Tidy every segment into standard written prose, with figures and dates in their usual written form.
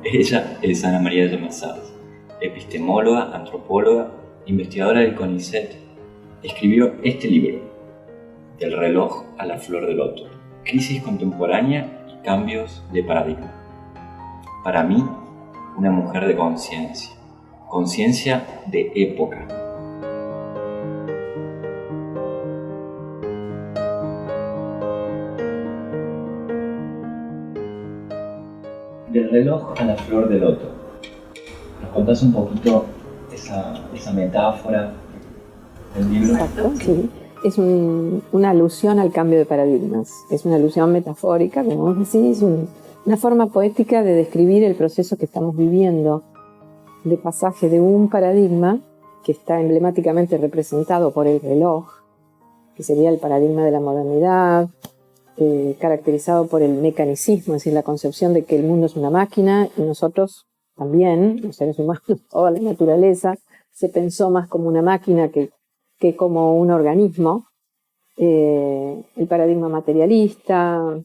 Ella es Ana María Llamazares, epistemóloga, antropóloga, investigadora del CONICET. Escribió este libro, Del reloj a la flor del loto, crisis contemporánea y cambios de paradigma. Para mí, una mujer de conciencia de época. Del reloj a la flor del loto. ¿Nos contás un poquito esa metáfora del libro? Exacto, sí. Es una alusión al cambio de paradigmas. Es una alusión metafórica, como vos decís, una forma poética de describir el proceso que estamos viviendo de pasaje de un paradigma que está emblemáticamente representado por el reloj, que sería el paradigma de la modernidad, caracterizado por el mecanicismo, es decir, la concepción de que el mundo es una máquina y nosotros también, los seres humanos, toda la naturaleza, se pensó más como una máquina que como un organismo. El paradigma materialista,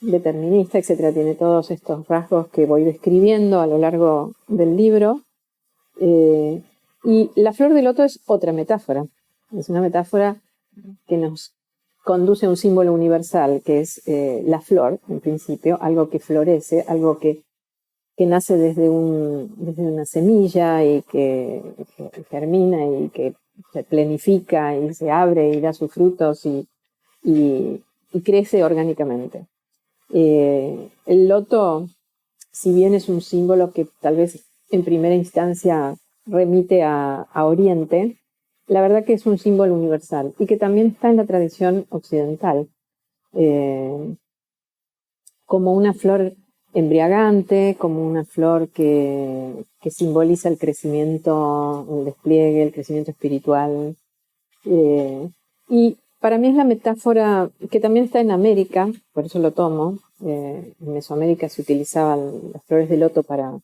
determinista, etcétera, tiene todos estos rasgos que voy describiendo a lo largo del libro. Y la flor del loto es otra metáfora. Es una metáfora que nos conduce a un símbolo universal, que es la flor, en principio, algo que florece, algo que nace desde una semilla y que germina y que se planifica y se abre y da sus frutos y crece orgánicamente. El loto, si bien es un símbolo que tal vez en primera instancia remite a Oriente, la verdad que es un símbolo universal y que también está en la tradición occidental, como una flor embriagante, como una flor que simboliza el crecimiento, el despliegue, el crecimiento espiritual. Y para mí es la metáfora que también está en América, por eso lo tomo. En Mesoamérica se utilizaban las flores de loto para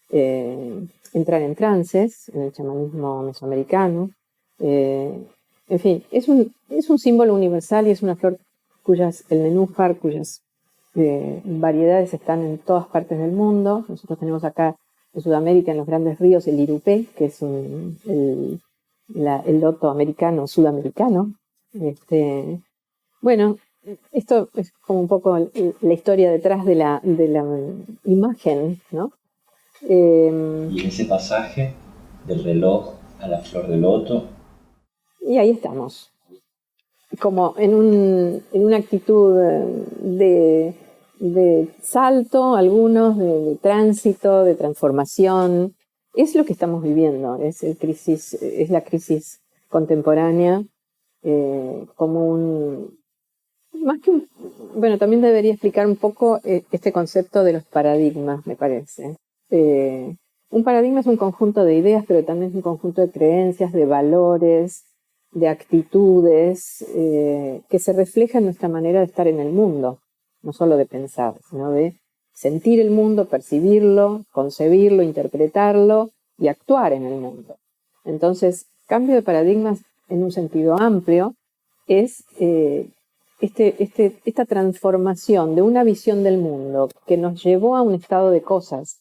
entrar en trances, en el chamanismo mesoamericano. En fin, es un símbolo universal y es una flor el nenúfar, cuyas variedades están en todas partes del mundo. Nosotros tenemos acá en Sudamérica, en los grandes ríos, el irupé, que es el loto americano, sudamericano. Bueno, esto es como un poco la historia detrás de la imagen, ¿no? Y en ese pasaje, del reloj a la flor del loto. Y ahí estamos. Como en una actitud de salto, algunos, de tránsito, de transformación. Es lo que estamos viviendo, es la crisis contemporánea, como más que bueno, también debería explicar un poco este concepto de los paradigmas, me parece. Un paradigma es un conjunto de ideas, pero también es un conjunto de creencias, de valores, de actitudes que se reflejan en nuestra manera de estar en el mundo, no solo de pensar, sino de sentir el mundo, percibirlo, concebirlo, interpretarlo y actuar en el mundo. Entonces, cambio de paradigmas en un sentido amplio es esta transformación de una visión del mundo que nos llevó a un estado de cosas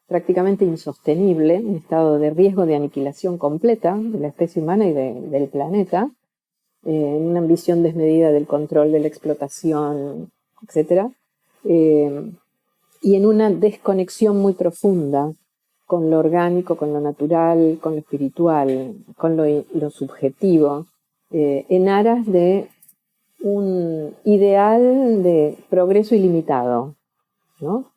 prácticamente insostenible, un estado de riesgo de aniquilación completa de la especie humana y del planeta, una ambición desmedida del control, de la explotación, etc. Y en una desconexión muy profunda con lo orgánico, con lo natural, con lo espiritual, con lo subjetivo, en aras de un ideal de progreso ilimitado, ¿no?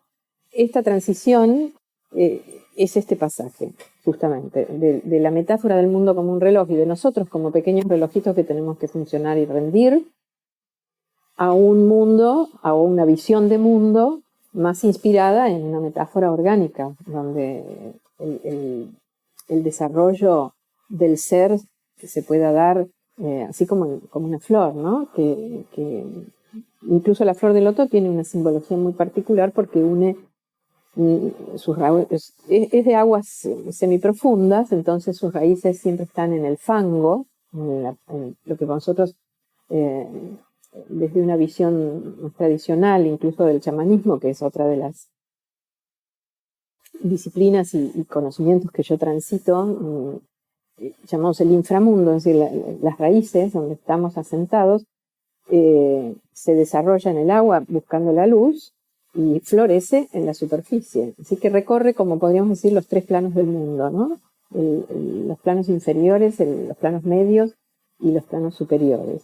Esta transición es este pasaje, justamente, de la metáfora del mundo como un reloj y de nosotros como pequeños relojitos que tenemos que funcionar y rendir, a un mundo, a una visión de mundo más inspirada en una metáfora orgánica, donde el desarrollo del ser que se pueda dar así como una flor, ¿no? Que incluso la flor del loto tiene una simbología muy particular porque une sus raíces, es de aguas semiprofundas, entonces sus raíces siempre están en el fango, en lo que nosotros desde una visión más tradicional, incluso del chamanismo, que es otra de las disciplinas y conocimientos que yo transito, llamamos el inframundo, es decir, las raíces donde estamos asentados, se desarrolla en el agua buscando la luz y florece en la superficie. Así que recorre, como podríamos decir, los 3 planos del mundo, ¿no? Los planos inferiores, los planos medios y los planos superiores.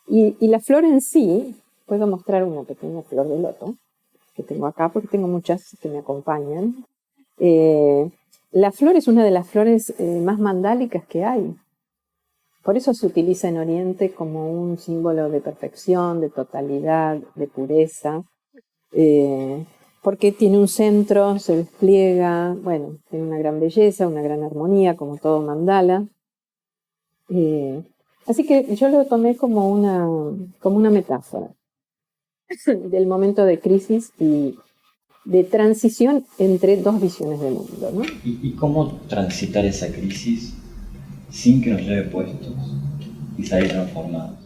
Y la flor en sí, puedo mostrar una pequeña flor de loto que tengo acá, porque tengo muchas que me acompañan. La flor es una de las flores más mandálicas que hay. Por eso se utiliza en Oriente como un símbolo de perfección, de totalidad, de pureza, porque tiene un centro, se despliega, bueno, tiene una gran belleza, una gran armonía, como todo mandala. Así que yo lo tomé como una metáfora del momento de crisis y de transición entre 2 visiones del mundo, ¿no? ¿Y cómo transitar esa crisis sin que nos lleve puestos y salir transformados?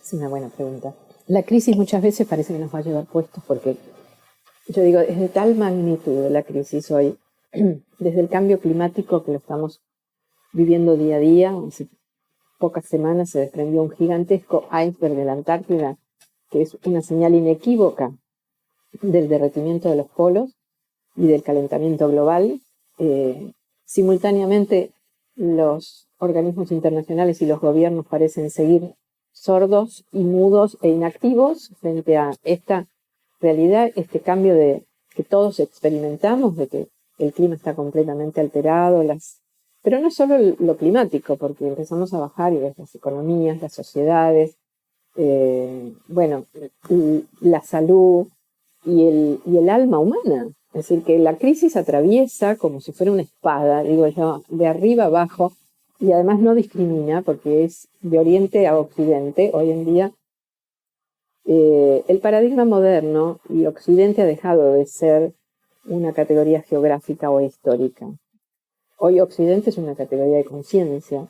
Es una buena pregunta. La crisis muchas veces parece que nos va a llevar puestos porque, yo digo, es de tal magnitud la crisis hoy, desde el cambio climático que lo estamos viviendo día a día. Hace pocas semanas se desprendió un gigantesco iceberg de la Antártida, que es una señal inequívoca del derretimiento de los polos y del calentamiento global. Simultáneamente, los organismos internacionales y los gobiernos parecen seguir sordos y mudos e inactivos frente a esta realidad, este cambio que todos experimentamos, de que el clima está completamente alterado, pero no solo lo climático, porque empezamos a bajar y ves las economías, las sociedades, bueno, la salud y el alma humana. Es decir, que la crisis atraviesa como si fuera una espada, digo yo, de arriba abajo, y además no discrimina porque es de oriente a occidente. Hoy en día el paradigma moderno y occidente ha dejado de ser una categoría geográfica o histórica. Hoy occidente es una categoría de conciencia.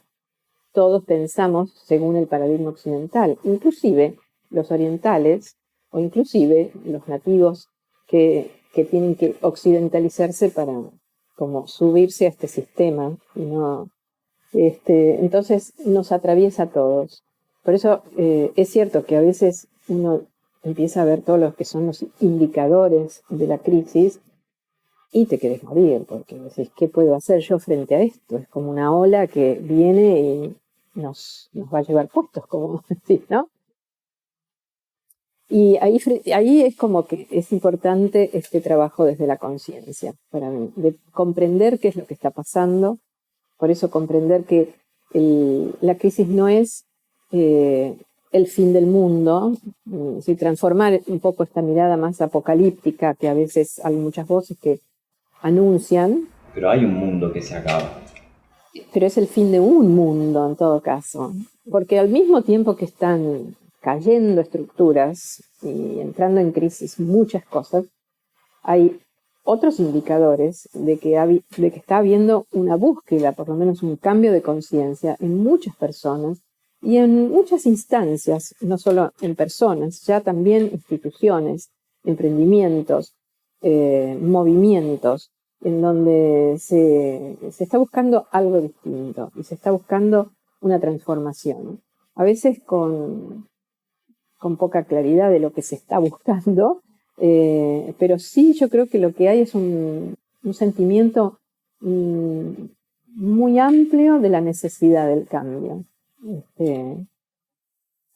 Todos pensamos según el paradigma occidental, inclusive los orientales o inclusive los nativos que tienen que occidentalizarse para como subirse a este sistema y no. Entonces nos atraviesa a todos. Por eso es cierto que a veces uno empieza a ver todos los que son los indicadores de la crisis y te querés morir, porque decís, ¿qué puedo hacer yo frente a esto? Es como una ola que viene y nos va a llevar puestos, como decís, ¿no? Y ahí es como que es importante este trabajo desde la conciencia, para mí, de comprender qué es lo que está pasando. Por eso comprender que la crisis no es el fin del mundo, si transformar un poco esta mirada más apocalíptica que a veces hay muchas voces que anuncian. Pero hay un mundo que se acaba. Pero es el fin de un mundo en todo caso, porque al mismo tiempo que están cayendo estructuras y entrando en crisis muchas cosas, hay otros indicadores de que está habiendo una búsqueda, por lo menos un cambio de conciencia en muchas personas y en muchas instancias, no solo en personas, ya también instituciones, emprendimientos, movimientos, en donde se está buscando algo distinto y se está buscando una transformación. A veces con poca claridad de lo que se está buscando, pero sí yo creo que lo que hay es un sentimiento muy amplio de la necesidad del cambio.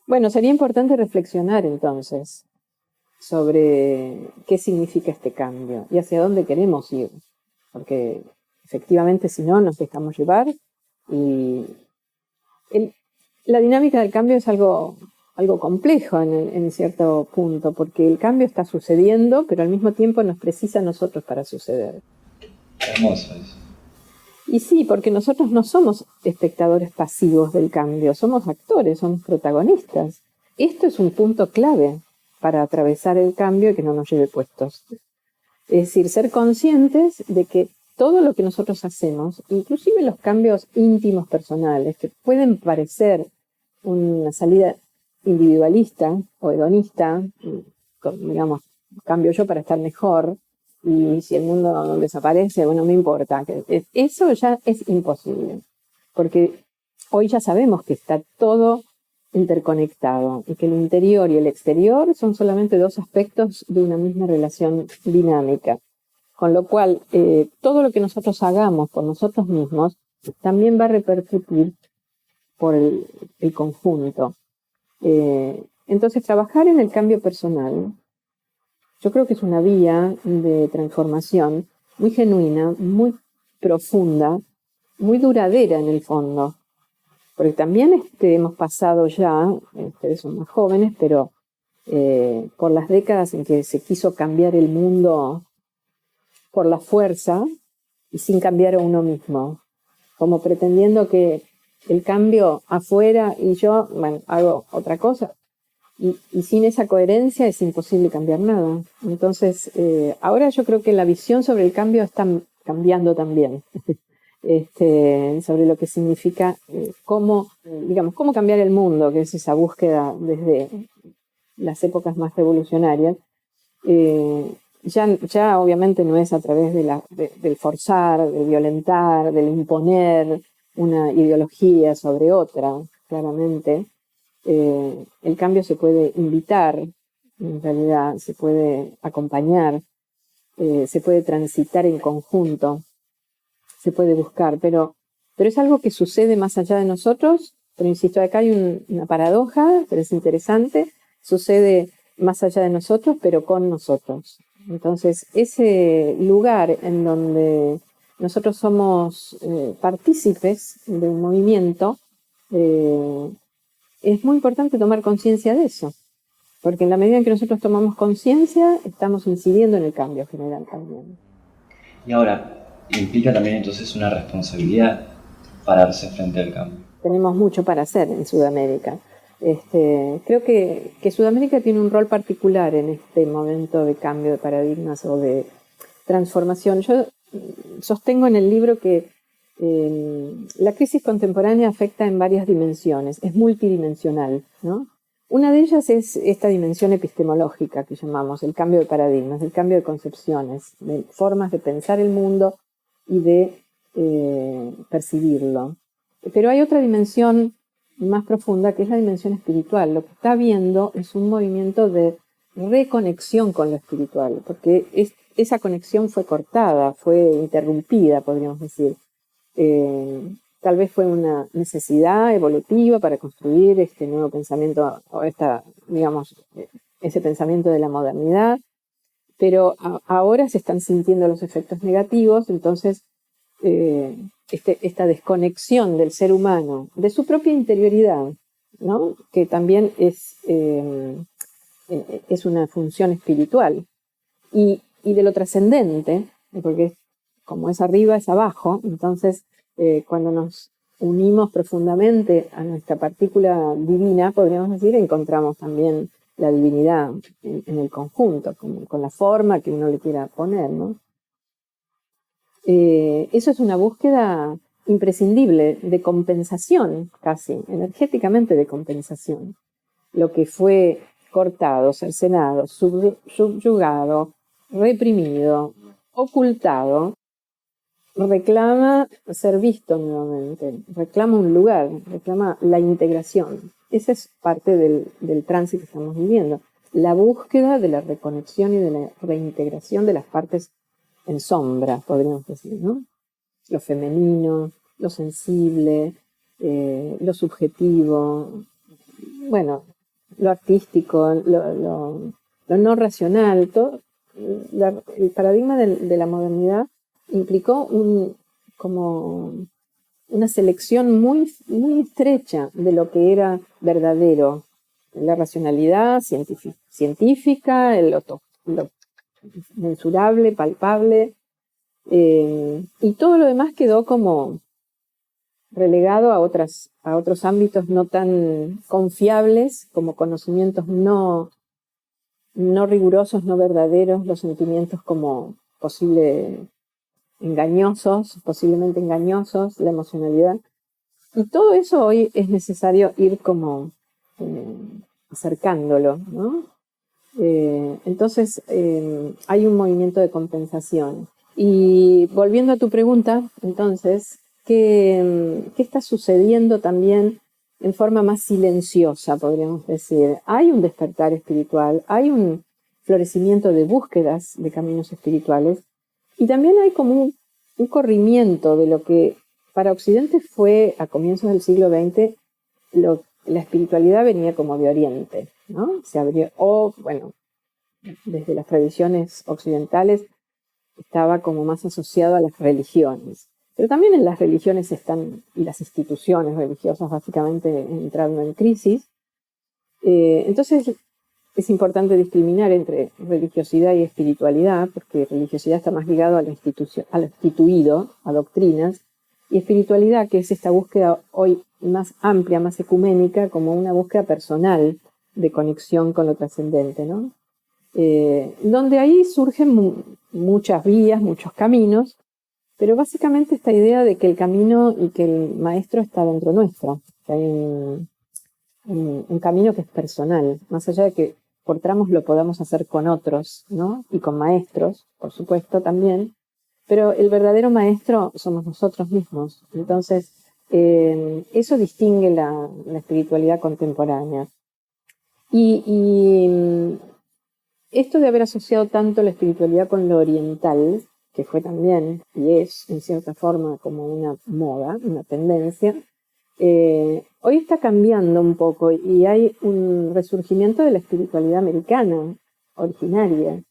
Bueno, sería importante reflexionar entonces sobre qué significa este cambio y hacia dónde queremos ir, porque efectivamente si no nos dejamos llevar y la dinámica del cambio es algo complejo en cierto punto, porque el cambio está sucediendo, pero al mismo tiempo nos precisa a nosotros para suceder. Hermoso eso. Y sí, porque nosotros no somos espectadores pasivos del cambio, somos actores, somos protagonistas. Esto es un punto clave para atravesar el cambio y que no nos lleve puestos. Es decir, ser conscientes de que todo lo que nosotros hacemos, inclusive los cambios íntimos personales, que pueden parecer una salida individualista o hedonista, digamos, cambio yo para estar mejor, y si el mundo desaparece, bueno, no importa. Eso ya es imposible, porque hoy ya sabemos que está todo interconectado y que el interior y el exterior son solamente dos aspectos de una misma relación dinámica. Con lo cual, todo lo que nosotros hagamos por nosotros mismos también va a repercutir por el conjunto. Entonces, trabajar en el cambio personal, yo creo que es una vía de transformación muy genuina, muy profunda, muy duradera en el fondo. Porque también hemos pasado ya, ustedes son más jóvenes, pero por las décadas en que se quiso cambiar el mundo por la fuerza y sin cambiar a uno mismo, como pretendiendo que el cambio afuera y yo, bueno, hago otra cosa. Y sin esa coherencia es imposible cambiar nada. Entonces, ahora yo creo que la visión sobre el cambio está cambiando también. Sobre lo que significa cómo cambiar el mundo, que es esa búsqueda desde las épocas más revolucionarias. Ya obviamente no es a través del forzar, del violentar, del imponer una ideología sobre otra, claramente. El cambio se puede invitar, en realidad se puede acompañar, se puede transitar en conjunto, se puede buscar, pero es algo que sucede más allá de nosotros. Pero insisto, acá hay una paradoja, pero es interesante, sucede más allá de nosotros, pero con nosotros. Entonces, ese lugar en donde nosotros somos partícipes de un movimiento, es muy importante tomar conciencia de eso, porque en la medida en que nosotros tomamos conciencia, estamos incidiendo en el cambio general también. Y ahora, implica también entonces una responsabilidad pararse frente al cambio. Tenemos mucho para hacer en Sudamérica. Creo que Sudamérica tiene un rol particular en este momento de cambio de paradigmas o de transformación. Yo sostengo en el libro que la crisis contemporánea afecta en varias dimensiones, es multidimensional, ¿no? Una de ellas es esta dimensión epistemológica que llamamos el cambio de paradigmas, el cambio de concepciones, de formas de pensar el mundo y de percibirlo. Pero hay otra dimensión más profunda que es la dimensión espiritual. Lo que está habiendo es un movimiento de reconexión con lo espiritual, porque esa conexión fue cortada, fue interrumpida, podríamos decir. Tal vez fue una necesidad evolutiva para construir este nuevo pensamiento, o ese pensamiento de la modernidad, pero ahora se están sintiendo los efectos negativos. Entonces, esta desconexión del ser humano, de su propia interioridad, ¿no? Que también es una función espiritual, y de lo trascendente, porque como es arriba es abajo. Entonces, cuando nos unimos profundamente a nuestra partícula divina, podríamos decir, encontramos también la divinidad en el conjunto, con la forma que uno le quiera poner, ¿no? Eso es una búsqueda imprescindible de compensación, casi energéticamente de compensación. Lo que fue cortado, cercenado, subyugado, reprimido, ocultado, reclama ser visto nuevamente, reclama un lugar, reclama la integración. Esa es parte del trance que estamos viviendo, la búsqueda de la reconexión y de la reintegración de las partes en sombra, podríamos decir, ¿no? Lo femenino, lo sensible, lo subjetivo, bueno, lo artístico, lo no racional. Todo, el paradigma de la modernidad implicó como una selección muy, muy estrecha de lo que era verdadero, la racionalidad científica, lo mensurable, palpable, y todo lo demás quedó como relegado a otros ámbitos no tan confiables, como conocimientos no rigurosos, no verdaderos, los sentimientos como posiblemente engañosos, la emocionalidad. Y todo eso hoy es necesario ir como acercándolo, ¿no? Entonces hay un movimiento de compensación. Y volviendo a tu pregunta, entonces, ¿qué está sucediendo también en forma más silenciosa, podríamos decir? Hay un despertar espiritual, hay un florecimiento de búsquedas de caminos espirituales, y también hay como un corrimiento de lo que para Occidente fue a comienzos del siglo XX, la espiritualidad venía como de Oriente, ¿no? Se abrió, bueno, desde las tradiciones occidentales estaba como más asociado a las religiones. Pero también en las religiones están, y las instituciones religiosas básicamente entrando en crisis. Entonces es importante discriminar entre religiosidad y espiritualidad, porque religiosidad está más ligado a lo instituido, a doctrinas, y espiritualidad, que es esta búsqueda hoy más amplia, más ecuménica, como una búsqueda personal de conexión con lo trascendente, ¿no? Donde ahí surgen muchas vías, muchos caminos, pero básicamente esta idea de que el camino y que el maestro está dentro nuestro, que hay un camino que es personal, más allá de que por tramos lo podamos hacer con otros, ¿no? Y con maestros, por supuesto, también, pero el verdadero maestro somos nosotros mismos. Entonces, eso distingue la espiritualidad contemporánea. Y esto de haber asociado tanto la espiritualidad con lo oriental, que fue también y es en cierta forma como una moda, una tendencia, hoy está cambiando un poco y hay un resurgimiento de la espiritualidad americana originaria.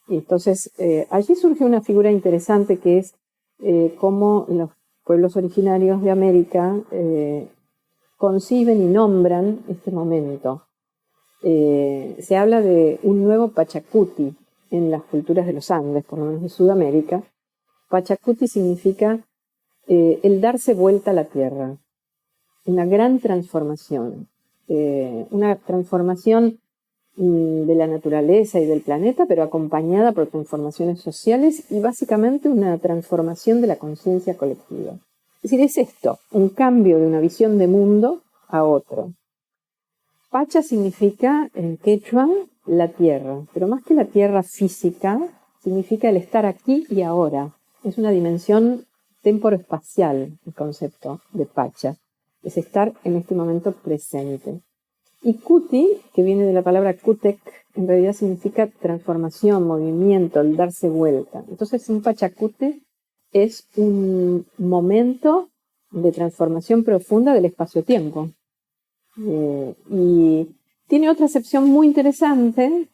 Y entonces allí surge una figura interesante que es cómo los pueblos originarios de América conciben y nombran este momento. Se habla de un nuevo Pachacuti en las culturas de los Andes, por lo menos de Sudamérica. Pachacuti significa el darse vuelta a la tierra, una gran transformación, una transformación de la naturaleza y del planeta, pero acompañada por transformaciones sociales y básicamente una transformación de la conciencia colectiva. Es decir, es esto, un cambio de una visión de mundo a otro. Pacha significa en quechua la tierra, pero más que la tierra física, significa el estar aquí y ahora. Es una dimensión temporoespacial el concepto de Pacha, es estar en este momento presente. Y Kuti, que viene de la palabra Kutek, en realidad significa transformación, movimiento, el darse vuelta. Entonces un Pachacute es un momento de transformación profunda del espacio-tiempo. Y tiene otra acepción muy interesante,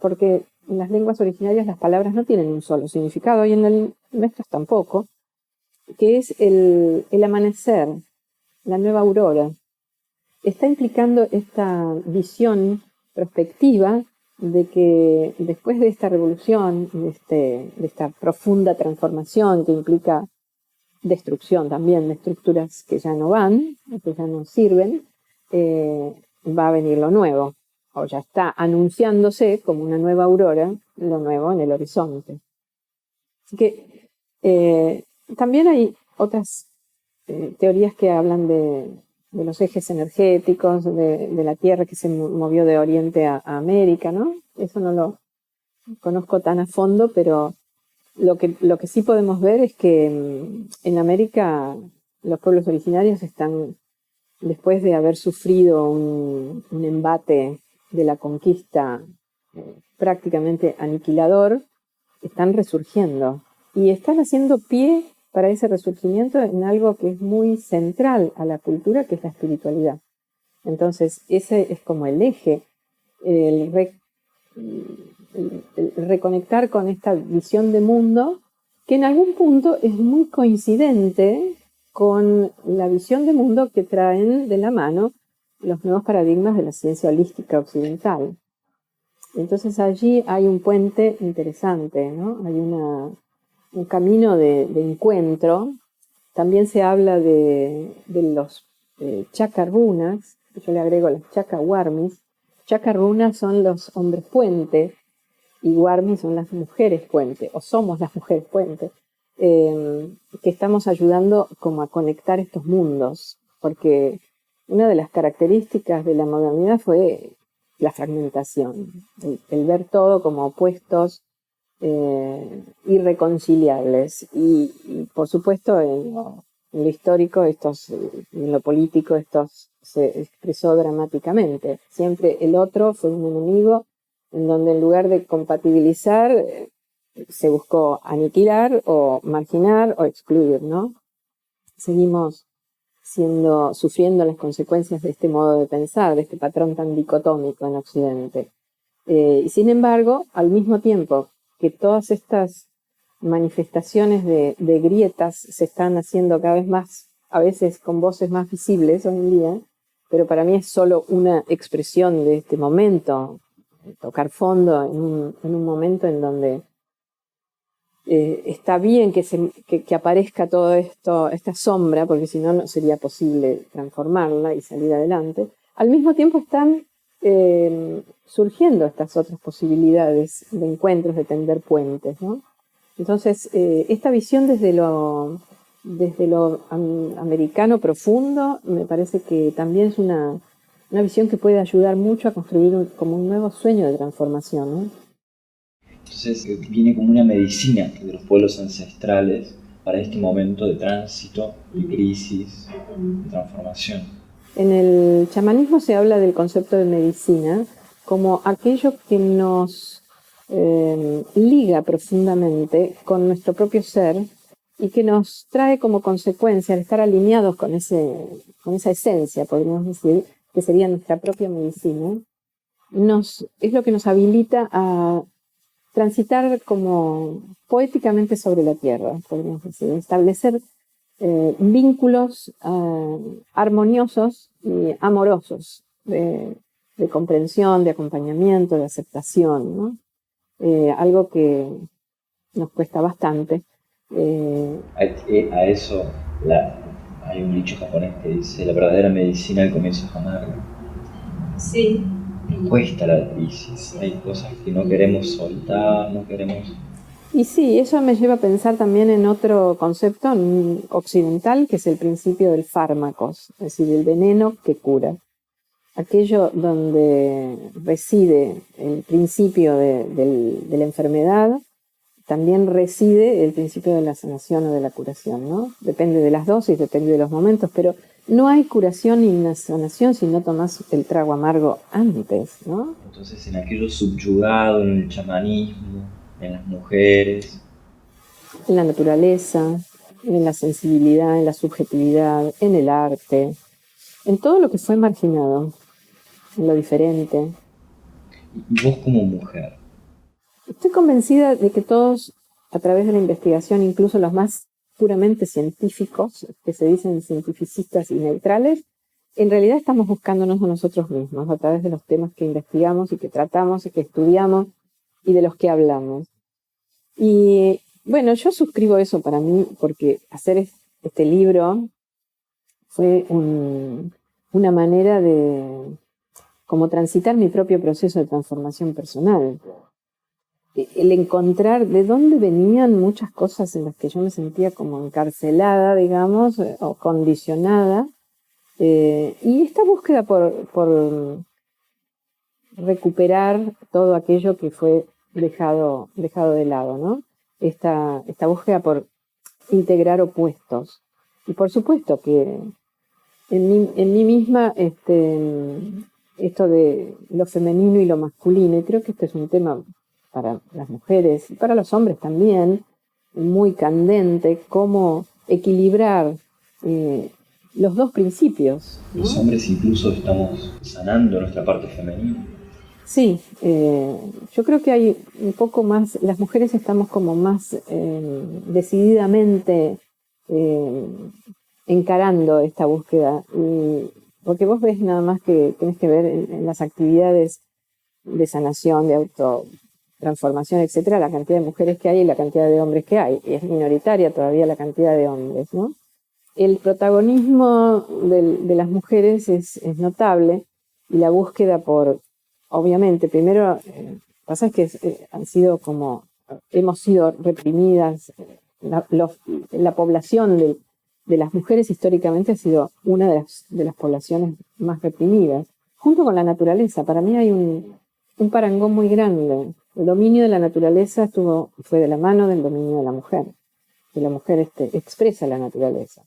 porque en las lenguas originarias las palabras no tienen un solo significado, y en el nuestro tampoco, que es el amanecer, la nueva aurora. Está implicando esta visión prospectiva de que después de esta revolución, de esta profunda transformación que implica destrucción también de estructuras que ya no van, que ya no sirven, va a venir lo nuevo, o ya está anunciándose como una nueva aurora, lo nuevo en el horizonte. Así que también hay otras teorías que hablan de los ejes energéticos, de la Tierra que se movió de Oriente a América, ¿no? Eso no lo conozco tan a fondo, pero lo que sí podemos ver es que en América los pueblos originarios están, después de haber sufrido un embate de la conquista prácticamente aniquilador, están resurgiendo y están haciendo pie para ese resurgimiento en algo que es muy central a la cultura, que es la espiritualidad. Entonces, ese es como el eje, el reconectar con esta visión de mundo, que en algún punto es muy coincidente con la visión de mundo que traen de la mano los nuevos paradigmas de la ciencia holística occidental. Entonces allí hay un puente interesante, ¿no? Hay un camino de encuentro. También se habla de los chakarrunas, yo le agrego las chakawarmis. Chakarrunas son los hombres puente y warmis son las mujeres puente, o somos las mujeres puente, que estamos ayudando como a conectar estos mundos, porque una de las características de la modernidad fue la fragmentación, el ver todo como opuestos irreconciliables. Y por supuesto en lo histórico, en lo político, esto se expresó dramáticamente. Siempre el otro fue un enemigo en donde en lugar de compatibilizar, se buscó aniquilar o marginar o excluir, ¿no? Seguimos sufriendo las consecuencias de este modo de pensar, de este patrón tan dicotómico en Occidente. Y sin embargo, al mismo tiempo que todas estas manifestaciones de grietas se están haciendo cada vez más, a veces con voces más visibles hoy en día, pero para mí es solo una expresión de este momento, tocar fondo en un momento en donde está bien que aparezca todo esto, esta sombra, porque si no, no sería posible transformarla y salir adelante. Al mismo tiempo están surgiendo estas otras posibilidades de encuentros, de tender puentes, ¿no? Entonces, esta visión desde lo americano profundo me parece que también es una visión que puede ayudar mucho a construir como un nuevo sueño de transformación, ¿no? Entonces viene como una medicina de los pueblos ancestrales para este momento de tránsito, de crisis, de transformación. En el chamanismo se habla del concepto de medicina como aquello que nos liga profundamente con nuestro propio ser y que nos trae como consecuencia, al estar alineados con esa esencia, podríamos decir, que sería nuestra propia medicina, es lo que nos habilita a transitar como poéticamente sobre la tierra, podríamos decir, establecer vínculos armoniosos y amorosos de comprensión, de acompañamiento, de aceptación, ¿no? Algo que nos cuesta bastante. A eso hay un dicho japonés que dice: la verdadera medicina al comienzo es amarga. Sí. Cuesta la crisis, sí. Hay cosas que no queremos soltar, no queremos... Y sí, eso me lleva a pensar también en otro concepto occidental, que es el principio del fármacos, es decir, el veneno que cura. Aquello donde reside el principio de la enfermedad, también reside el principio de la sanación o de la curación, ¿no? Depende de las dosis, depende de los momentos, pero no hay curación ni sanación si no tomas el trago amargo antes, ¿no? Entonces, en aquello subjugado, en el chamanismo, en las mujeres, en la naturaleza, en la sensibilidad, en la subjetividad, en el arte, en todo lo que fue marginado, en lo diferente. ¿Y vos como mujer? Estoy convencida de que todos, a través de la investigación, incluso los más puramente científicos, que se dicen cientificistas y neutrales, en realidad estamos buscándonos a nosotros mismos a través de los temas que investigamos y que tratamos y que estudiamos y de los que hablamos. Y bueno, yo suscribo eso para mí porque hacer este libro fue una manera de como transitar mi propio proceso de transformación personal. El encontrar de dónde venían muchas cosas en las que yo me sentía como encarcelada, digamos, o condicionada. Y esta búsqueda por recuperar todo aquello que fue dejado de lado, ¿no? Esta búsqueda por integrar opuestos. Y por supuesto que en mí misma esto de lo femenino y lo masculino, y creo que este es un tema para las mujeres y para los hombres también, muy candente, cómo equilibrar los dos principios, ¿no? Los hombres incluso estamos sanando nuestra parte femenina. Sí, yo creo que hay un poco más, las mujeres estamos como más decididamente encarando esta búsqueda, porque vos ves nada más que tenés que ver en las actividades de sanación, de autotransformación, etcétera, la cantidad de mujeres que hay y la cantidad de hombres que hay, y es minoritaria todavía la cantidad de hombres, ¿no? El protagonismo de las mujeres es notable, y la búsqueda por, obviamente, primero, pasa es que hemos sido reprimidas, la población de las mujeres históricamente ha sido una de las poblaciones más reprimidas, junto con la naturaleza. Para mí hay un parangón muy grande. El dominio de la naturaleza fue de la mano del dominio de la mujer. Y la mujer expresa la naturaleza,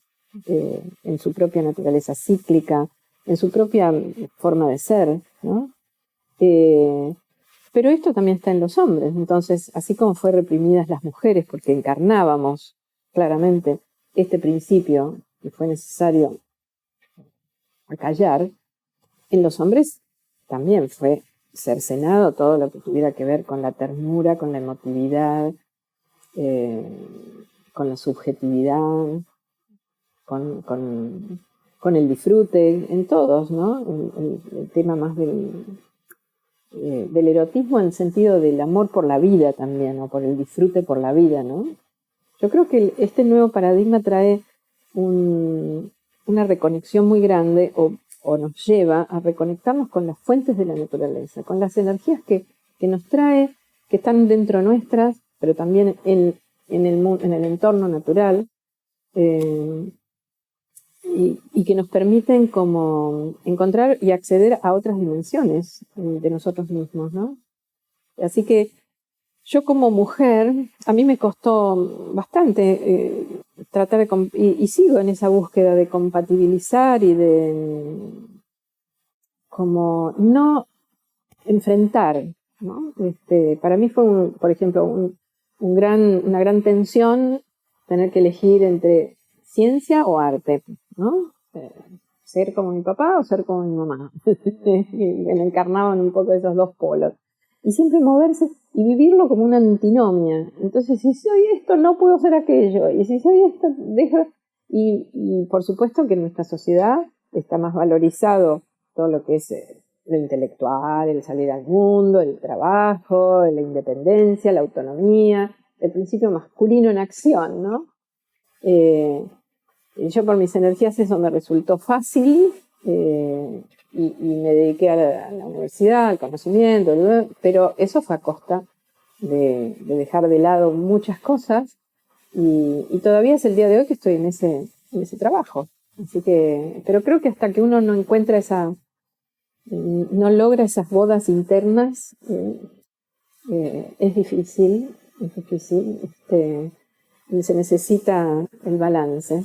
en su propia naturaleza cíclica, en su propia forma de ser, ¿no? Pero esto también está en los hombres. Entonces, así como fue reprimidas las mujeres porque encarnábamos claramente este principio y fue necesario acallar, en los hombres también fue cercenado todo lo que tuviera que ver con la ternura, con la emotividad, con la subjetividad, con el disfrute, en todos, ¿no? El tema más del erotismo en el sentido del amor por la vida también, o por el disfrute por la vida, ¿no? Yo creo que este nuevo paradigma trae una reconexión muy grande, o nos lleva a reconectarnos con las fuentes de la naturaleza, con las energías que nos trae, que están dentro nuestras, pero también en el entorno natural, y que nos permiten como encontrar y acceder a otras dimensiones de nosotros mismos, ¿no? Así que yo como mujer, a mí me costó bastante tratar de, y sigo en esa búsqueda de compatibilizar y de como no enfrentar, ¿no? Para mí fue, por ejemplo, una gran tensión tener que elegir entre ciencia o arte, ¿no? Ser como mi papá o ser como mi mamá. Me encarnaban un poco esos dos polos. Y siempre moverse y vivirlo como una antinomia. Entonces, si soy esto, no puedo ser aquello. Y si soy esto, dejo... Y por supuesto que en nuestra sociedad está más valorizado todo lo que es lo intelectual, el salir al mundo, el trabajo, la independencia, la autonomía, el principio masculino en acción, ¿no? Yo por mis energías eso me resultó fácil, y me dediqué a la universidad, al conocimiento, pero eso fue a costa de dejar de lado muchas cosas, y todavía es el día de hoy que estoy en ese trabajo. Así que, pero creo que hasta que uno no encuentra no logra esas bodas internas, es difícil, y se necesita el balance,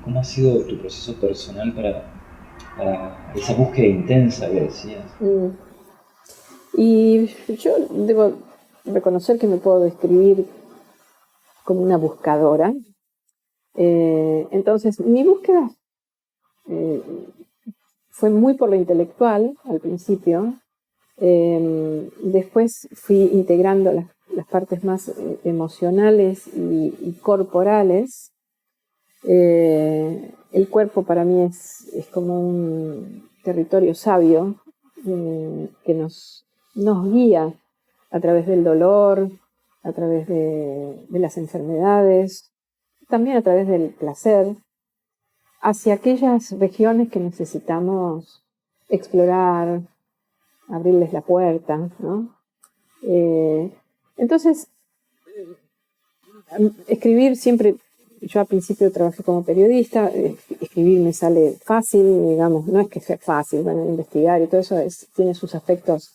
¿Cómo ha sido tu proceso personal para esa búsqueda intensa que decías? Y yo debo reconocer que me puedo describir como una buscadora. Entonces, mi búsqueda fue muy por lo intelectual al principio. Después fui integrando las partes más emocionales y corporales. El cuerpo para mí es como un territorio sabio, que nos guía a través del dolor, a través de las enfermedades, también a través del placer, hacia aquellas regiones que necesitamos explorar, abrirles la puerta, ¿no? Entonces, escribir siempre, yo al principio trabajé como periodista, escribir me sale fácil, digamos, no es que sea fácil, bueno, investigar y todo eso tiene sus aspectos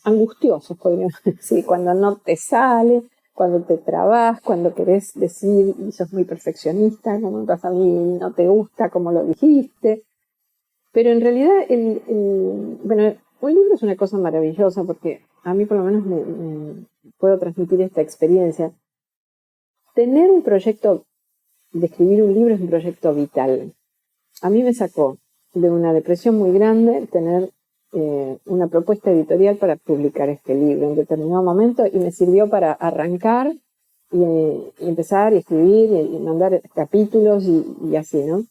angustiosos, podríamos decir, cuando no te sale, cuando te trabas, cuando querés decir y sos muy perfeccionista, como pasa a mí, no te gusta como lo dijiste. Pero en realidad, bueno, un libro es una cosa maravillosa porque a mí por lo menos me puedo transmitir esta experiencia. Tener un proyecto de escribir un libro es un proyecto vital. A mí me sacó de una depresión muy grande tener una propuesta editorial para publicar este libro en determinado momento, y me sirvió para arrancar y empezar y escribir y mandar capítulos y así, ¿no?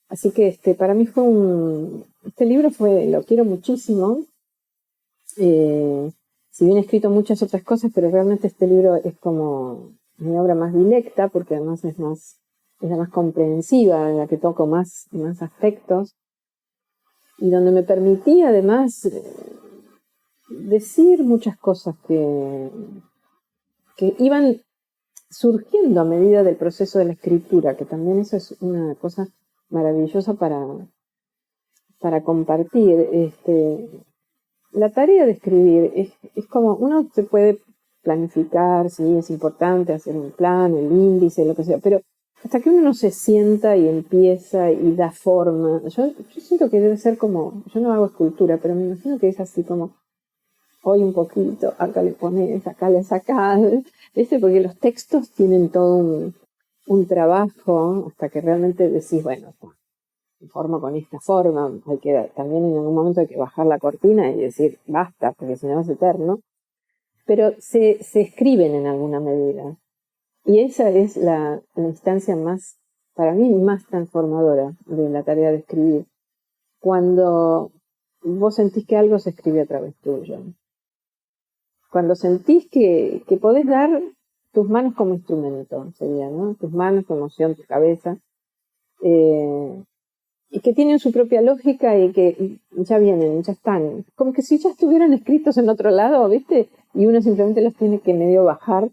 Así que para mí fue este libro lo quiero muchísimo. Si bien he escrito muchas otras cosas, pero realmente este libro es como mi obra más directa, porque además es la más comprensiva, en la que toco más aspectos, y donde me permití además decir muchas cosas que iban surgiendo a medida del proceso de la escritura, que también eso es una cosa maravillosa para para compartir. La tarea de escribir es como, uno se puede planificar, sí, es importante hacer un plan, el índice, lo que sea, pero hasta que uno no se sienta y empieza y da forma, yo siento que debe ser como, yo no hago escultura, pero me imagino que es así como, hoy un poquito, acá le pones, acá le sacás, ¿viste? Porque los textos tienen todo un trabajo hasta que realmente decís, bueno, formo con esta forma, también en algún momento hay que bajar la cortina y decir, basta, porque si no es eterno, pero se escriben en alguna medida. Y esa es la instancia más, para mí, más transformadora de la tarea de escribir. Cuando vos sentís que algo se escribe a través tuyo. Cuando sentís que podés dar tus manos como instrumento, sería, ¿no? Tus manos, tu emoción, tu cabeza. Y que tienen su propia lógica y que ya vienen, ya están. Como que si ya estuvieran escritos en otro lado, ¿viste? Y uno simplemente los tiene que medio bajar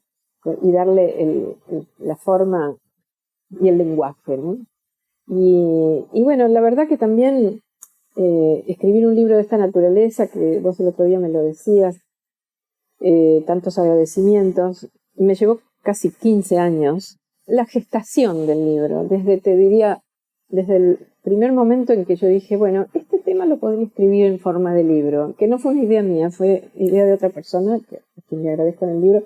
y darle la forma y el lenguaje, ¿no? Y bueno, la verdad que también escribir un libro de esta naturaleza, que vos el otro día me lo decías, tantos agradecimientos, me llevó casi 15 años la gestación del libro, te diría, desde el primer momento en que yo dije, bueno, este tema lo podría escribir en forma de libro, que no fue una idea mía, fue idea de otra persona, a quien le agradezco en el libro,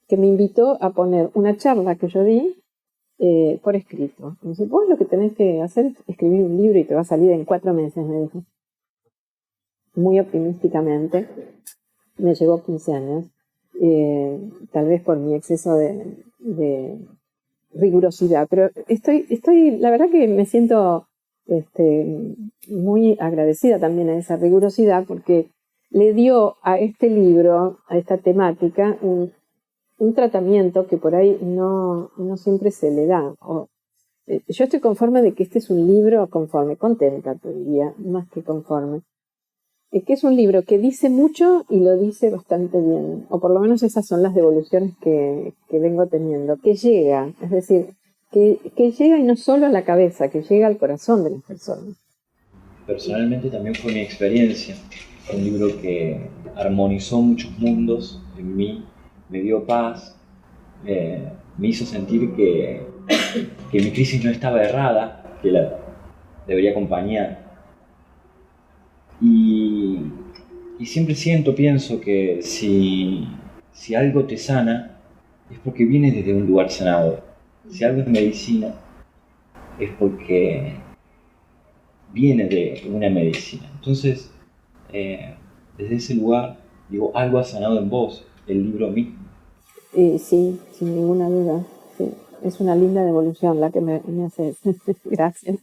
que me invitó a poner una charla que yo di por escrito. Me dice, vos lo que tenés que hacer es escribir un libro y te va a salir en 4 meses, me dijo. Muy optimísticamente. Me llevó 15 años, tal vez por mi exceso de rigurosidad, pero la verdad que me siento muy agradecida también a esa rigurosidad porque le dio a este libro, a esta temática, un tratamiento que por ahí no siempre se le da. Yo estoy conforme de que este es un libro contenta, te diría, más que conforme. Que es un libro que dice mucho y lo dice bastante bien, o por lo menos esas son las devoluciones que vengo teniendo, que llega, es decir, que llega y no solo a la cabeza, que llega al corazón de las personas. Personalmente también fue mi experiencia, un libro que armonizó muchos mundos en mí, me dio paz, me hizo sentir que mi crisis no estaba errada, que la debería acompañar. Y siempre pienso que si algo te sana, es porque viene desde un lugar sanador. Si algo es medicina, es porque viene de una medicina. Entonces, desde ese lugar, digo, algo ha sanado en vos, el libro mismo. Sí, sin ninguna duda. Sí. Es una linda devolución la que me haces. Gracias.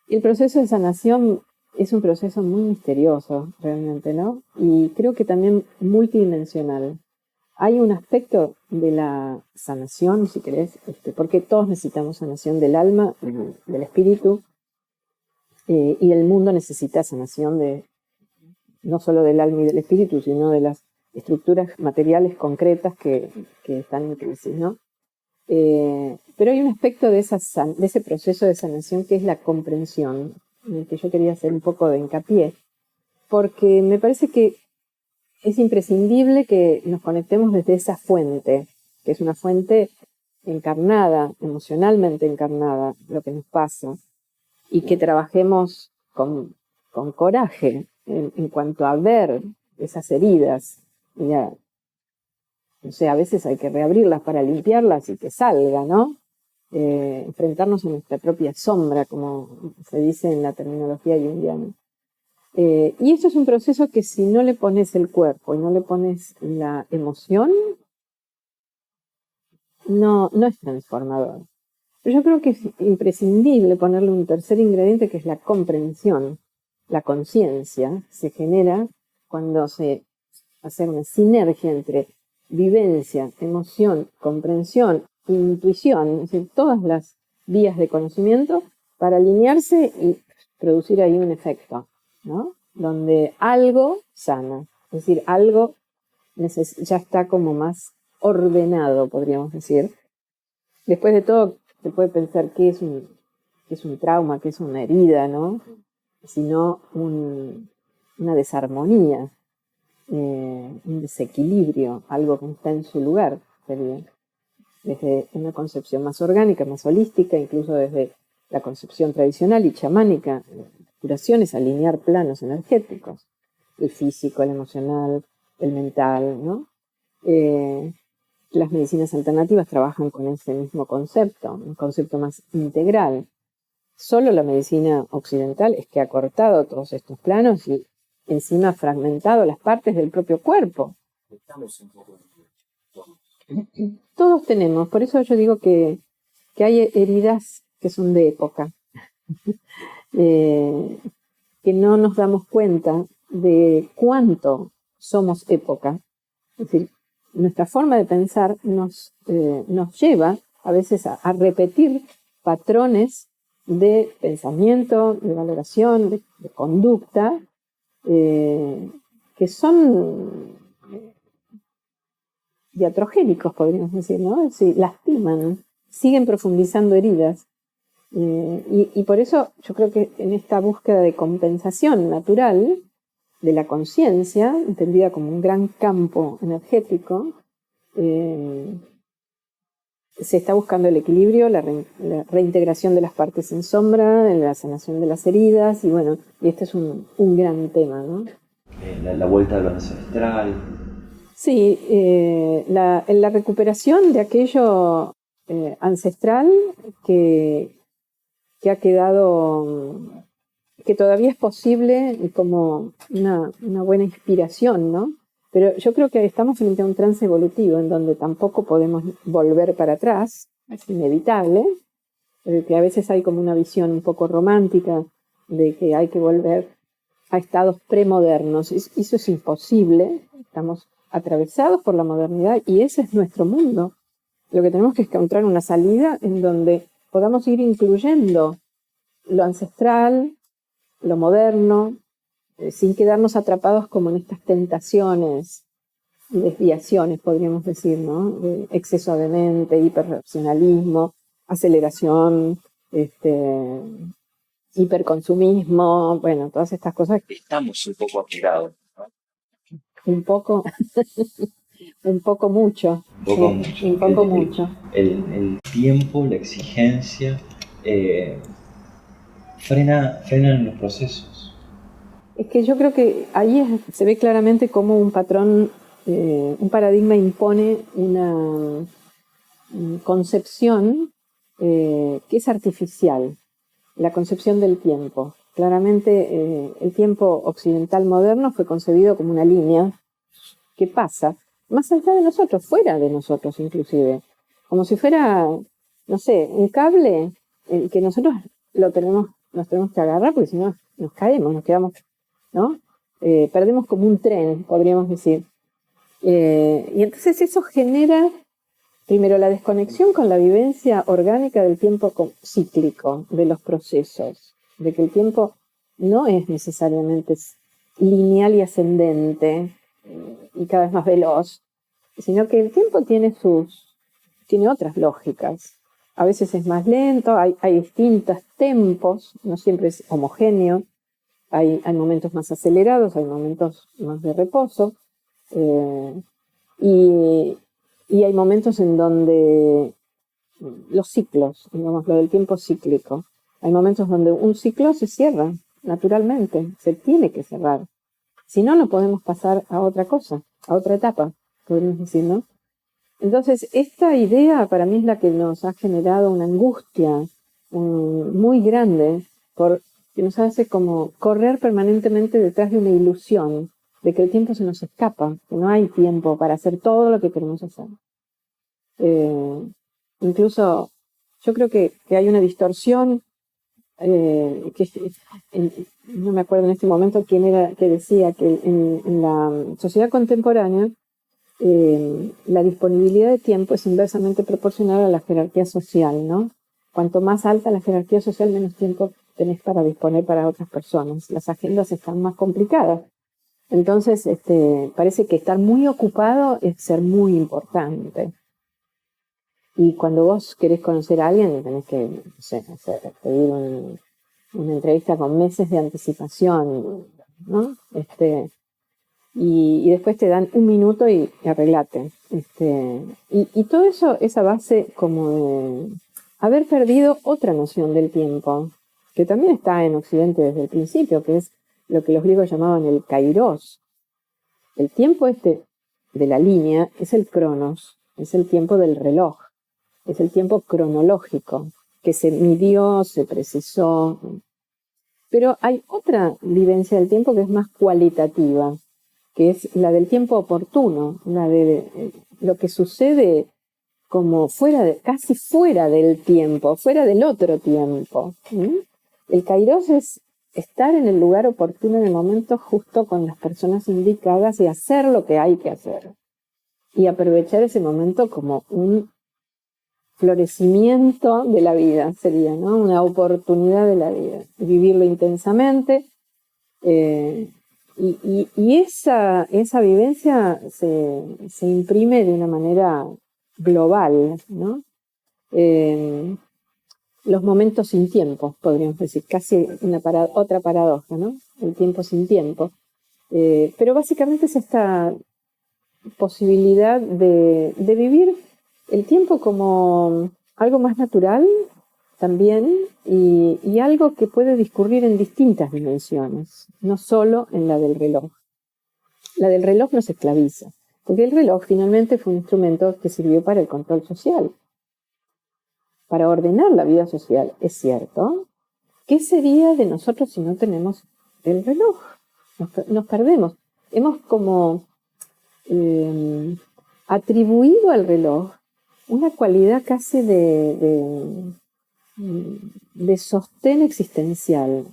El proceso de sanación es un proceso muy misterioso, realmente, ¿no? Y creo que también multidimensional. Hay un aspecto de la sanación, si querés, porque todos necesitamos sanación del alma, del espíritu, y el mundo necesita sanación no solo del alma y del espíritu, sino de las estructuras materiales concretas que están en crisis, ¿no? Pero hay un aspecto de ese proceso de sanación que es la comprensión, en el que yo quería hacer un poco de hincapié, porque me parece que es imprescindible que nos conectemos desde esa fuente, que es una fuente encarnada, emocionalmente encarnada, lo que nos pasa, y que trabajemos con coraje en cuanto a ver esas heridas. O sea, a veces hay que reabrirlas para limpiarlas y que salga, ¿no? Enfrentarnos a nuestra propia sombra, como se dice en la terminología junguiana. Y esto es un proceso que si no le pones el cuerpo y no le pones la emoción, no es transformador. Pero yo creo que es imprescindible ponerle un tercer ingrediente que es la comprensión. La conciencia se genera cuando se hace una sinergia entre vivencia, emoción, comprensión, intuición, es decir, todas las vías de conocimiento para alinearse y producir ahí un efecto, ¿no? Donde algo sana, es decir, algo ya está como más ordenado, podríamos decir. Después de todo, se puede pensar qué es es un trauma, qué es una herida, ¿no? Sino una desarmonía, un desequilibrio, algo que no está en su lugar, sería. Desde una concepción más orgánica, más holística, incluso desde la concepción tradicional y chamánica, la curación es alinear planos energéticos, el físico, el emocional, el mental, ¿no? Las medicinas alternativas trabajan con ese mismo concepto, un concepto más integral. Solo la medicina occidental es que ha cortado todos estos planos y encima ha fragmentado las partes del propio cuerpo. Todos tenemos, por eso yo digo que hay heridas que son de época, que no nos damos cuenta de cuánto somos época. Es decir, nuestra forma de pensar nos lleva a veces a repetir patrones de pensamiento, de valoración, de conducta, que son diatrogénicos, podríamos decir, ¿no? Sí, lastiman, siguen profundizando heridas. Y por eso yo creo que en esta búsqueda de compensación natural de la conciencia, entendida como un gran campo energético, se está buscando el equilibrio, la reintegración de las partes en sombra, la sanación de las heridas, y bueno, y este es un gran tema, ¿no? La vuelta a lo ancestral. Sí, la recuperación de aquello ancestral que ha quedado, que todavía es posible como una buena inspiración, ¿no? Pero yo creo que estamos frente a un trance evolutivo en donde tampoco podemos volver para atrás, es inevitable, que a veces hay como una visión un poco romántica de que hay que volver a estados premodernos. Eso es imposible, estamos atravesados por la modernidad y ese es nuestro mundo. Lo que tenemos que es encontrar una salida en donde podamos ir incluyendo lo ancestral, lo moderno, sin quedarnos atrapados como en estas tentaciones y desviaciones, podríamos decir, ¿no? De exceso de mente, hiperracionalismo, aceleración, hiperconsumismo, bueno, todas estas cosas. Estamos un poco apurados, ¿no? Un poco, un poco mucho. Un poco mucho. Un poco mucho. El tiempo, la exigencia, frenan los procesos. Es que yo creo que ahí se ve claramente cómo un patrón, un paradigma impone una concepción que es artificial, la concepción del tiempo. Claramente el tiempo occidental moderno fue concebido como una línea que pasa más allá de nosotros, fuera de nosotros inclusive, como si fuera, no sé, un cable que nosotros nos tenemos que agarrar porque si no nos caemos, nos quedamos, ¿no? Perdemos como un tren, podríamos decir. Y entonces eso genera, primero, la desconexión con la vivencia orgánica del tiempo cíclico, de los procesos, de que el tiempo no es necesariamente lineal y ascendente y cada vez más veloz, sino que el tiempo tiene otras lógicas. A veces es más lento, hay distintos tempos, no siempre es homogéneo. Hay momentos más acelerados, hay momentos más de reposo, y hay momentos en donde los ciclos, digamos, lo del tiempo cíclico, hay momentos donde un ciclo se cierra naturalmente, se tiene que cerrar. Si no, no podemos pasar a otra cosa, a otra etapa, podemos decir, ¿no? Entonces, esta idea para mí es la que nos ha generado una angustia muy grande que nos hace como correr permanentemente detrás de una ilusión de que el tiempo se nos escapa, que no hay tiempo para hacer todo lo que queremos hacer. Incluso yo creo que hay una distorsión, no me acuerdo en este momento quién era que decía que en la sociedad contemporánea la disponibilidad de tiempo es inversamente proporcional a la jerarquía social, ¿no? Cuanto más alta la jerarquía social, menos tiempo tenés para disponer para otras personas. Las agendas están más complicadas. Entonces, parece que estar muy ocupado es ser muy importante. Y cuando vos querés conocer a alguien, tenés que, no sé, pedir una entrevista con meses de anticipación, ¿no? Y después te dan un minuto y arreglate. Y todo eso es a base como de haber perdido otra noción del tiempo, que también está en Occidente desde el principio, que es lo que los griegos llamaban el kairos. El tiempo de la línea es el cronos, es el tiempo del reloj, es el tiempo cronológico, que se midió, se precisó. Pero hay otra vivencia del tiempo que es más cualitativa, que es la del tiempo oportuno, la de lo que sucede como casi fuera del tiempo, fuera del otro tiempo. El kairos es estar en el lugar oportuno en el momento justo con las personas indicadas y hacer lo que hay que hacer. Y aprovechar ese momento como un florecimiento de la vida, sería, ¿no? Una oportunidad de la vida. Vivirlo intensamente. Y esa vivencia se imprime de una manera global, ¿no? Los momentos sin tiempo, podríamos decir, casi otra paradoja, ¿no? El tiempo sin tiempo. Pero básicamente es esta posibilidad de vivir el tiempo como algo más natural también y algo que puede discurrir en distintas dimensiones, no solo en la del reloj. La del reloj nos esclaviza, porque el reloj finalmente fue un instrumento que sirvió para el control social, para ordenar la vida social, es cierto. ¿Qué sería de nosotros si no tenemos el reloj? Nos perdemos. Hemos como atribuido al reloj una cualidad casi de sostén existencial.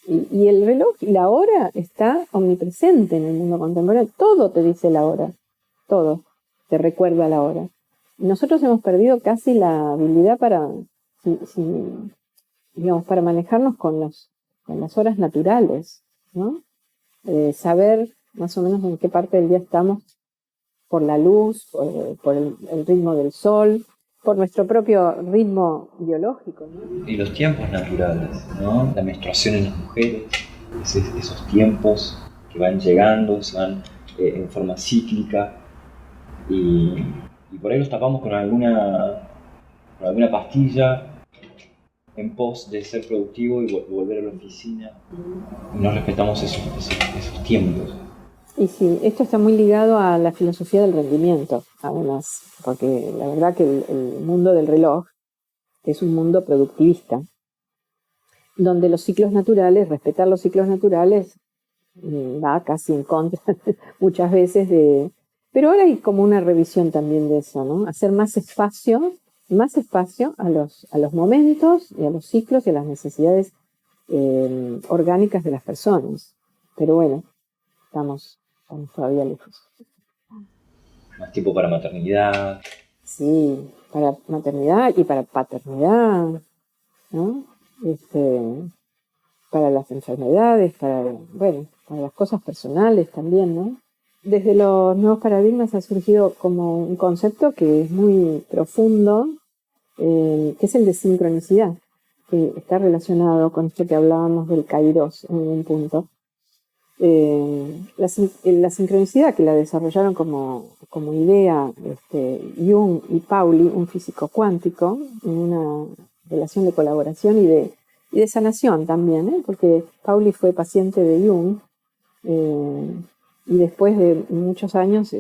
Y el reloj y la hora está omnipresente en el mundo contemporáneo. Todo te dice la hora, todo te recuerda la hora. Nosotros hemos perdido casi la habilidad digamos, para manejarnos con las horas naturales, ¿no? Saber más o menos en qué parte del día estamos por la luz, por el ritmo del sol, por nuestro propio ritmo biológico, ¿no? Y los tiempos naturales, ¿no? La menstruación en las mujeres, esos tiempos que van llegando, se van en forma cíclica y por ahí los tapamos con alguna pastilla en pos de ser productivo y volver a la oficina y no respetamos esos tiempos. Y sí, esto está muy ligado a la filosofía del rendimiento, además, porque la verdad que el mundo del reloj es un mundo productivista, donde los ciclos naturales, respetar los ciclos naturales, va casi en contra muchas veces de... Pero ahora hay como una revisión también de eso, ¿no? Hacer más espacio a los momentos y a los ciclos y a las necesidades orgánicas de las personas. Pero bueno, estamos todavía lejos. Más tiempo para maternidad. Sí, para maternidad y para paternidad, ¿no? Para las enfermedades, para las cosas personales también, ¿no? Desde los nuevos paradigmas ha surgido como un concepto que es muy profundo, que es el de sincronicidad, que está relacionado con esto que hablábamos del kairos en un punto. La sincronicidad que la desarrollaron como idea Jung y Pauli, un físico cuántico, en una relación de colaboración y de sanación también, porque Pauli fue paciente de Jung y después de muchos años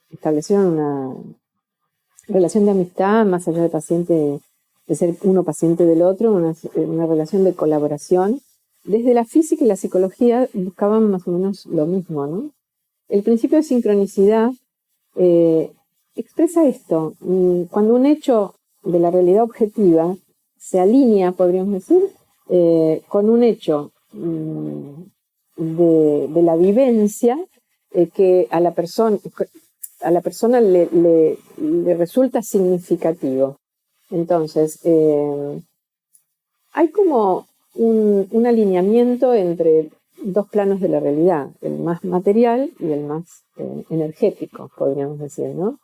establecieron una relación de amistad más allá de ser uno paciente del otro, una relación de colaboración. Desde la física y la psicología buscaban más o menos lo mismo, ¿no? El principio de sincronicidad expresa esto. Cuando un hecho de la realidad objetiva se alinea, podríamos decir, con un hecho de la vivencia que a la persona le resulta significativo. Entonces, hay como un alineamiento entre dos planos de la realidad, el más material y el más energético, podríamos decir, ¿no?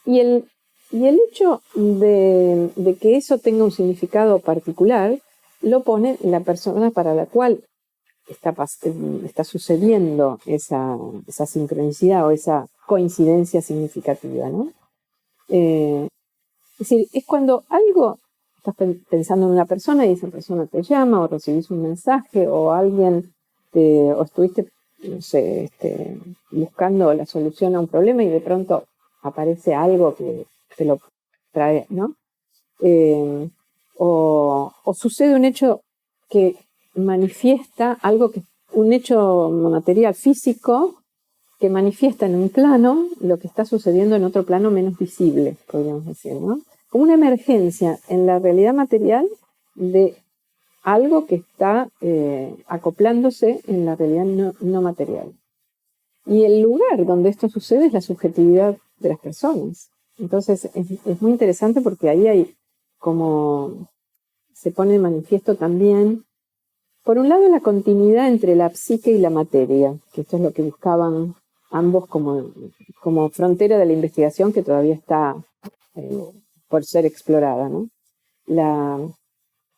Y el hecho de que eso tenga un significado particular lo pone la persona para la cual está sucediendo esa sincronicidad o esa coincidencia significativa, ¿no? Es decir, es cuando algo, estás pensando en una persona y esa persona te llama o recibís un mensaje o alguien o estuviste, no sé, buscando la solución a un problema y de pronto aparece algo que te lo trae, ¿no? O sucede un hecho que manifiesta un hecho material físico que manifiesta en un plano lo que está sucediendo en otro plano menos visible, podríamos decir, ¿no? Como una emergencia en la realidad material de algo que está acoplándose en la realidad no material. Y el lugar donde esto sucede es la subjetividad de las personas. Entonces es muy interesante porque ahí hay como se pone de manifiesto también, por un lado, la continuidad entre la psique y la materia, que esto es lo que buscaban ambos como frontera de la investigación que todavía está por ser explorada, ¿no? La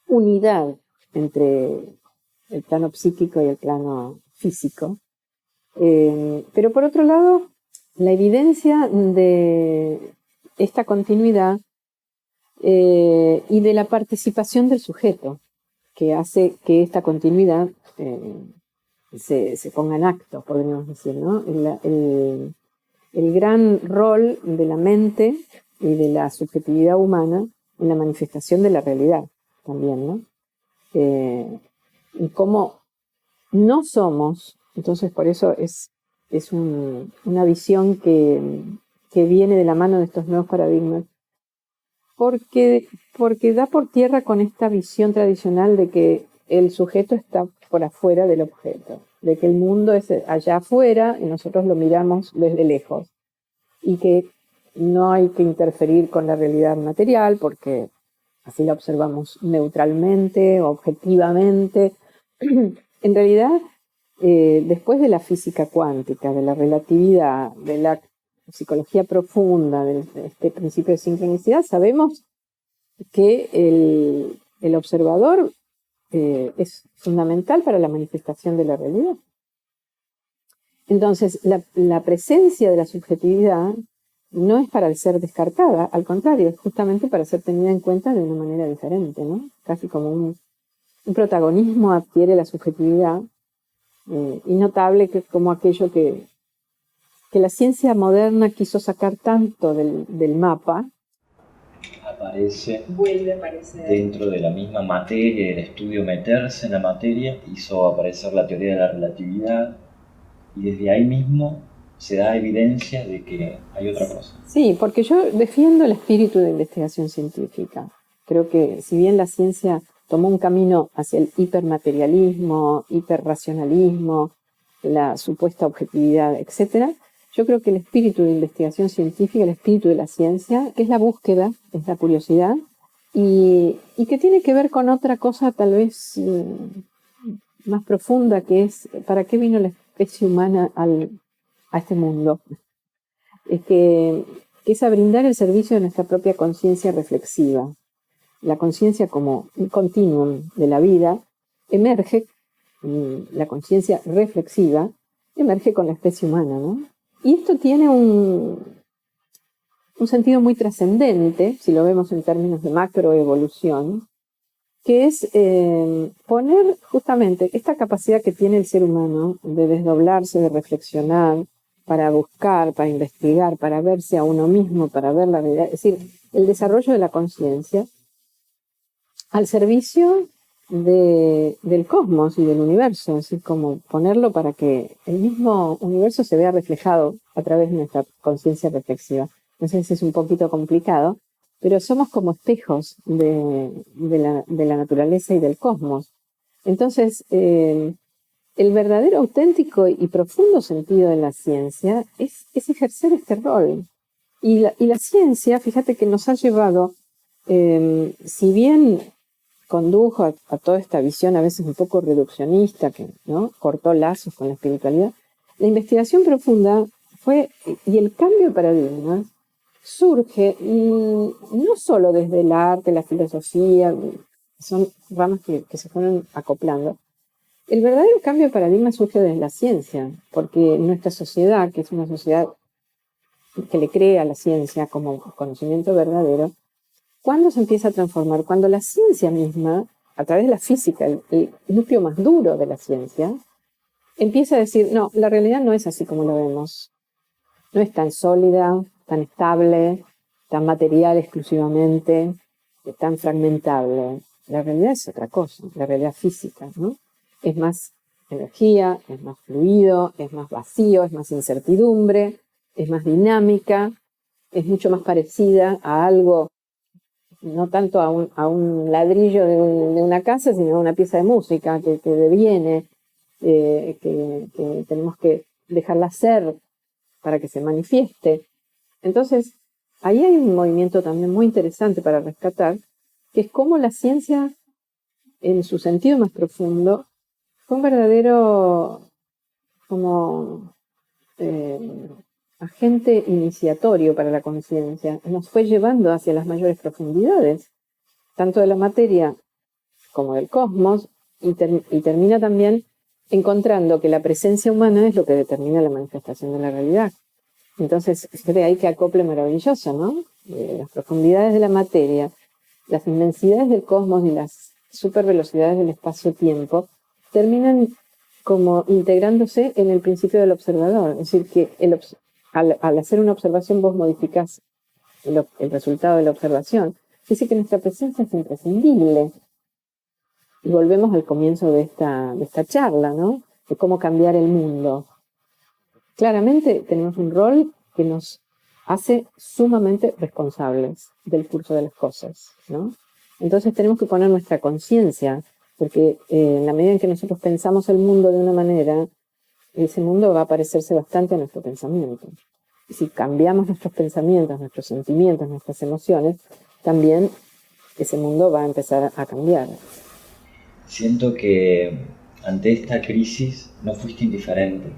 unidad entre el plano psíquico y el plano físico. Pero por otro lado, la evidencia de esta continuidad y de la participación del sujeto, que hace que esta continuidad se ponga en acto, podríamos decir, ¿no? El gran rol de la mente y de la subjetividad humana en la manifestación de la realidad también, ¿no? Y cómo no somos, entonces por eso es una visión que viene de la mano de estos nuevos paradigmas, porque da por tierra con esta visión tradicional de que el sujeto está por afuera del objeto, de que el mundo es allá afuera y nosotros lo miramos desde lejos, y que no hay que interferir con la realidad material porque así la observamos neutralmente, objetivamente. En realidad, después de la física cuántica, de la relatividad, de la psicología profunda, de este principio de sincronicidad, sabemos que el observador es fundamental para la manifestación de la realidad. Entonces, la presencia de la subjetividad no es para ser descartada, al contrario, es justamente para ser tenida en cuenta de una manera diferente, ¿no? Casi como un protagonismo adquiere la subjetividad, y notable que como aquello que la ciencia moderna quiso sacar tanto del mapa, vuelve a aparecer dentro de la misma materia, del estudio meterse en la materia, hizo aparecer la teoría de la relatividad, y desde ahí mismo se da evidencia de que hay otra cosa. Sí, porque yo defiendo el espíritu de investigación científica. Creo que si bien la ciencia tomó un camino hacia el hipermaterialismo, hiperracionalismo, la supuesta objetividad, etc., yo creo que el espíritu de investigación científica, el espíritu de la ciencia, que es la búsqueda, es la curiosidad, y que tiene que ver con otra cosa tal vez más profunda, que es ¿para qué vino la especie humana a este mundo? Es que es a brindar el servicio de nuestra propia conciencia reflexiva. La conciencia como un continuum de la vida emerge, la conciencia reflexiva emerge con la especie humana, ¿no? Y esto tiene un sentido muy trascendente, si lo vemos en términos de macroevolución, que es poner justamente esta capacidad que tiene el ser humano de desdoblarse, de reflexionar, para buscar, para investigar, para verse a uno mismo, para ver la realidad, es decir, el desarrollo de la conciencia al servicio del cosmos y del universo, es decir, como ponerlo para que el mismo universo se vea reflejado a través de nuestra conciencia reflexiva. No sé si es un poquito complicado, pero somos como espejos de la naturaleza y del cosmos. Entonces, el verdadero, auténtico y profundo sentido de la ciencia es ejercer este rol. Y la ciencia, fíjate que nos ha llevado, si bien condujo a toda esta visión a veces un poco reduccionista, que ¿no? cortó lazos con la espiritualidad, la investigación profunda y el cambio de paradigmas surge no solo desde el arte, la filosofía, son ramas que se fueron acoplando. El verdadero cambio de paradigma surge desde la ciencia, porque nuestra sociedad, que es una sociedad que le cree a la ciencia como conocimiento verdadero, ¿cuándo se empieza a transformar? Cuando la ciencia misma, a través de la física, el núcleo más duro de la ciencia, empieza a decir, no, la realidad no es así como lo vemos. No es tan sólida, tan estable, tan material exclusivamente, tan fragmentable. La realidad es otra cosa, la realidad física, ¿no? Es más energía, es más fluido, es más vacío, es más incertidumbre, es más dinámica, es mucho más parecida a algo, no tanto a un ladrillo de una casa, sino a una pieza de música que deviene, que tenemos que dejarla ser para que se manifieste. Entonces, ahí hay un movimiento también muy interesante para rescatar, que es cómo la ciencia, en su sentido más profundo, fue un verdadero como agente iniciatorio para la conciencia. Nos fue llevando hacia las mayores profundidades, tanto de la materia como del cosmos, y termina también encontrando que la presencia humana es lo que determina la manifestación de la realidad. Entonces, de ahí que acople maravilloso, ¿no? Las profundidades de la materia, las inmensidades del cosmos y las supervelocidades del espacio-tiempo terminan como integrándose en el principio del observador. Es decir, que al hacer una observación vos modificás el resultado de la observación. Dice que nuestra presencia es imprescindible. Y volvemos al comienzo de esta charla, ¿no? De cómo cambiar el mundo. Claramente tenemos un rol que nos hace sumamente responsables del curso de las cosas, ¿no? Entonces tenemos que poner nuestra conciencia, porque en la medida en que nosotros pensamos el mundo de una manera, ese mundo va a parecerse bastante a nuestro pensamiento. Y si cambiamos nuestros pensamientos, nuestros sentimientos, nuestras emociones, también ese mundo va a empezar a cambiar. Siento que ante esta crisis no fuiste indiferente.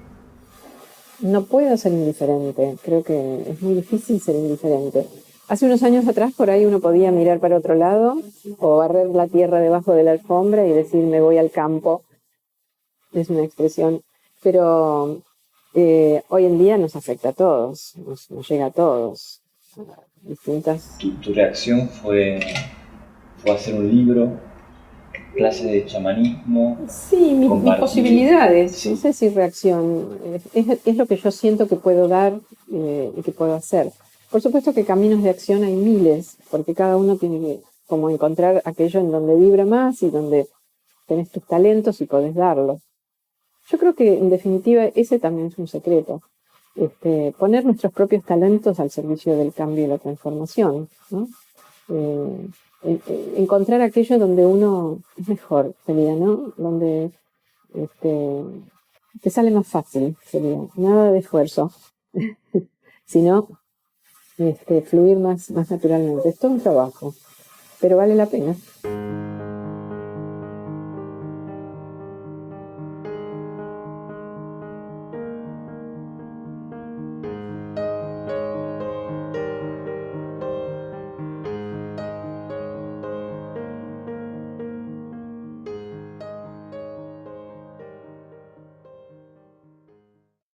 No puedo ser indiferente, creo que es muy difícil ser indiferente. Hace unos años atrás por ahí uno podía mirar para otro lado o barrer la tierra debajo de la alfombra y decir me voy al campo, es una expresión, pero hoy en día nos afecta a todos, nos llega a todos. Distintas... Tu reacción fue hacer un libro, clases de chamanismo. Sí, mis posibilidades, sí. No sé si reacción, es lo que yo siento que puedo dar y que puedo hacer. Por supuesto que caminos de acción hay miles, porque cada uno tiene que como encontrar aquello en donde vibra más y donde tenés tus talentos y podés darlos. Yo creo que en definitiva ese también es un secreto, poner nuestros propios talentos al servicio del cambio y la transformación, ¿no? Encontrar aquello donde uno es mejor, sería, ¿no? Donde te sale más fácil, sería, nada de esfuerzo, sino fluir más naturalmente. Es todo un trabajo, pero vale la pena.